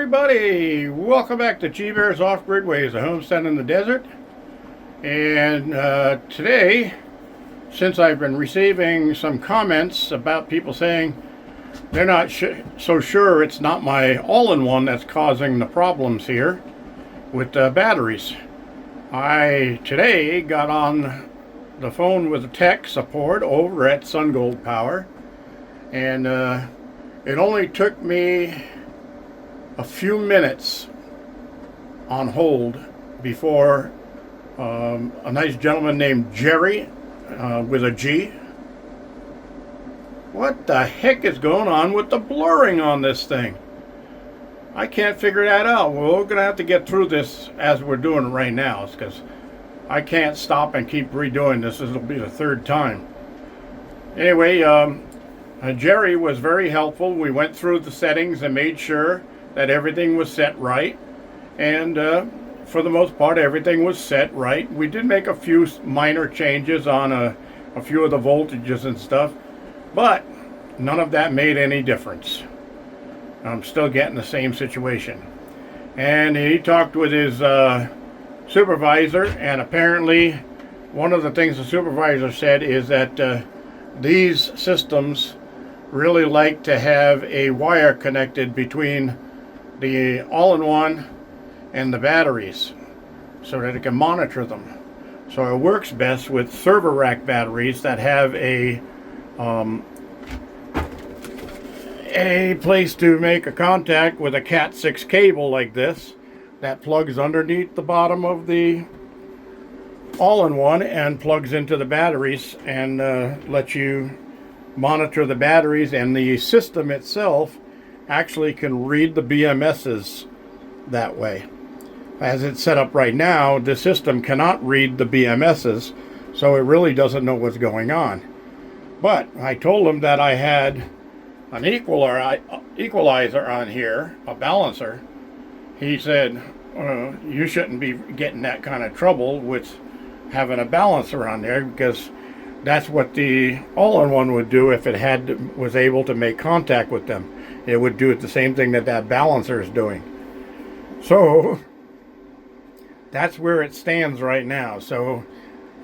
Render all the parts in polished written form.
everybody, welcome back to G-Bear's Off-Grid Ways, a homestead in the desert. And today, since I've been receiving some comments about people saying they're not so sure it's not my all-in-one that's causing the problems here with batteries, I today got on the phone with the tech support over at Sungoldpower, and it only took me a few minutes on hold before a nice gentleman named Jerry with a G. What the heck is going on with the blurring on this thing? I can't figure that out. Well, we're going to have to get through this as we're doing it right now, because I can't stop and keep redoing this. This will be the third time. Anyway, Jerry was very helpful. We went through the settings and made sure that everything was set right, and for the most part everything was set right. We did make a few minor changes on a few of the voltages and stuff, but none of that made any difference. I'm still getting the same situation. And he talked with his supervisor, and apparently one of the things the supervisor said is that these systems really like to have a wire connected between the all-in-one and the batteries so that it can monitor them. So it works best with server rack batteries that have a place to make a contact with a Cat 6 cable like this that plugs underneath the bottom of the all-in-one and plugs into the batteries and lets you monitor the batteries, and the system itself actually can read the BMSs that way. As it's set up right now, the system cannot read the BMSs, so it really doesn't know what's going on. But I told him that I had an equalizer on here, a balancer. He said, you shouldn't be getting that kind of trouble with having a balancer on there, because that's what the all-in-one would do if it was able to make contact with them. It would do the same thing that balancer is doing. So that's where it stands right now. So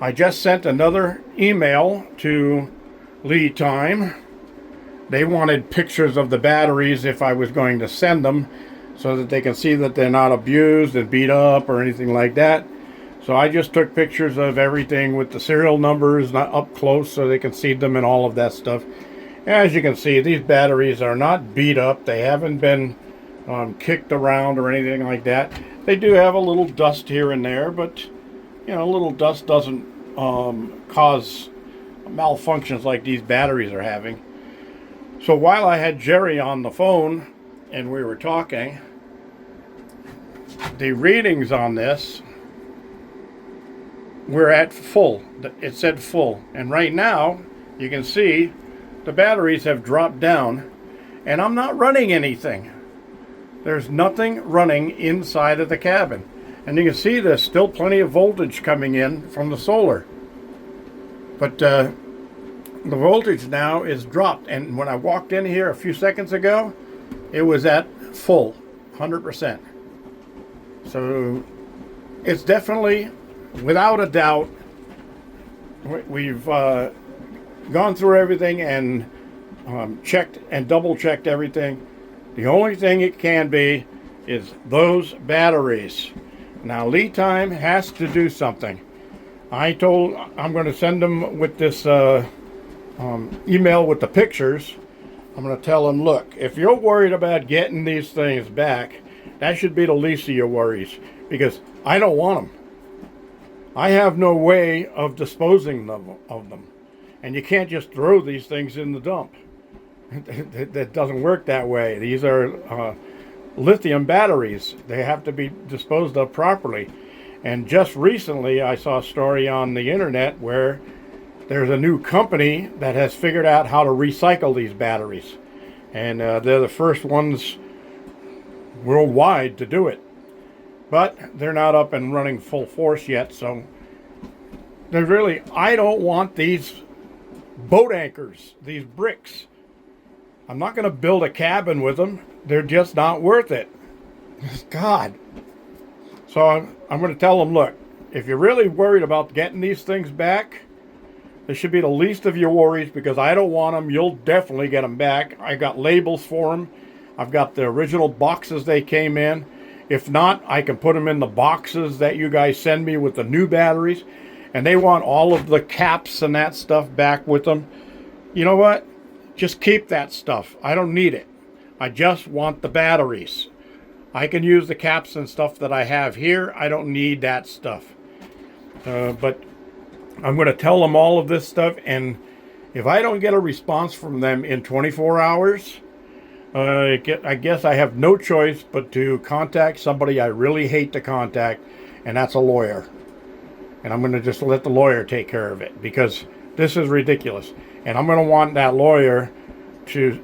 I just sent another email to Lead Time. They wanted pictures of the batteries if I was going to send them, so that they can see that they're not abused and beat up or anything like that. So I just took pictures of everything with the serial numbers not up close so they can see them and all of that stuff. As you can see, these batteries are not beat up. They haven't been kicked around or anything like that. They do have a little dust here and there, but you know, a little dust doesn't cause malfunctions like these batteries are having. So while I had Jerry on the phone and we were talking, the readings on this were at full. It said full, and right now you can see the batteries have dropped down, and I'm not running anything. There's nothing running inside of the cabin, and you can see there's still plenty of voltage coming in from the solar, but the voltage now is dropped. And when I walked in here a few seconds ago, it was at full 100%. So it's definitely, without a doubt, we've gone through everything and checked and double checked everything. The only thing it can be is those batteries. Now Lead Time has to do something. I'm going to send them with this email with the pictures. I'm going to tell them, look, if you're worried about getting these things back, that should be the least of your worries, because I don't want them. I have no way of disposing of them. And you can't just throw these things in the dump. That doesn't work that way. These are lithium batteries. They have to be disposed of properly. And just recently I saw a story on the internet where there's a new company that has figured out how to recycle these batteries. And they're the first ones worldwide to do it. But they're not up and running full force yet, so I don't want these boat anchors, these bricks. I'm not going to build a cabin with them. They're just not worth it. God. So I'm going to tell them, look, if you're really worried about getting these things back, this should be the least of your worries, because I don't want them. You'll definitely get them back. I got labels for them. I've got the original boxes they came in. If not, I can put them in the boxes that you guys send me with the new batteries. And they want all of the caps and that stuff back with them. You know what? Just keep that stuff. I don't need it. I just want the batteries. I can use the caps and stuff that I have here. I don't need that stuff. But I'm going to tell them all of this stuff. And if I don't get a response from them in 24 hours, I guess I have no choice but to contact somebody I really hate to contact, and that's a lawyer. And I'm going to just let the lawyer take care of it, because this is ridiculous. And I'm going to want that lawyer to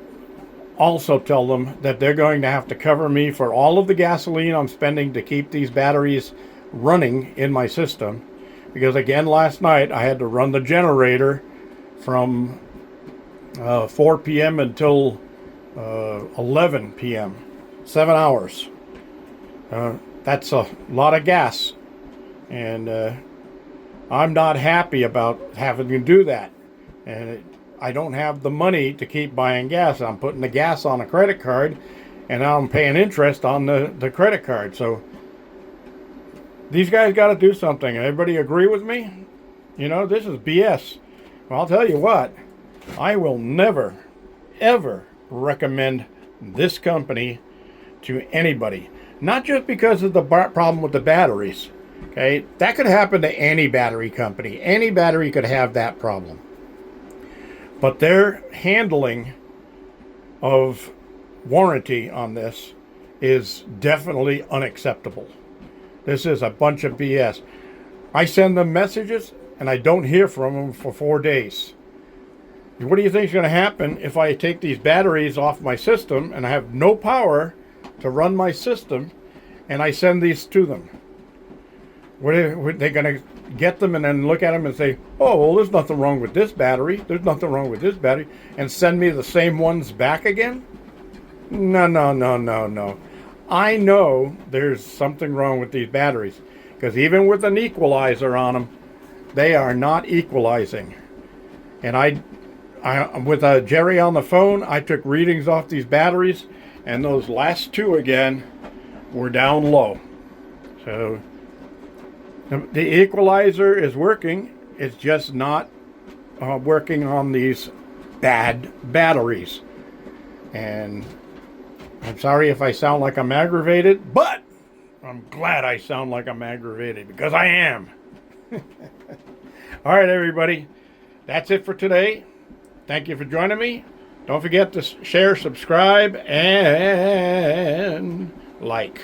also tell them that they're going to have to cover me for all of the gasoline I'm spending to keep these batteries running in my system. Because again, last night I had to run the generator from 4 p.m. until 11 p.m. 7 hours. That's a lot of gas. And I'm not happy about having to do that. And I don't have the money to keep buying gas. I'm putting the gas on a credit card, and now I'm paying interest on the credit card. So these guys got to do something. Everybody agree with me? You know, this is BS. Well, I'll tell you what. I will never, ever recommend this company to anybody. Not just because of the problem with the batteries. Okay, that could happen to any battery company. Any battery could have that problem. But their handling of warranty on this is definitely unacceptable. This is a bunch of BS. I send them messages and I don't hear from them for 4 days. What do you think is going to happen if I take these batteries off my system and I have no power to run my system, and I send these to them? What are they going to get them and then look at them and say, oh, well, there's nothing wrong with this battery. There's nothing wrong with this battery. And send me the same ones back again? No, no, no, no, no. I know there's something wrong with these batteries, because even with an equalizer on them, they are not equalizing. And I with Jerry on the phone, I took readings off these batteries, and those last two again were down low. So the equalizer is working. It's just not working on these bad batteries. And I'm sorry if I sound like I'm aggravated, but I'm glad I sound like I'm aggravated, because I am. All right, everybody. That's it for today. Thank you for joining me. Don't forget to share, subscribe, and like.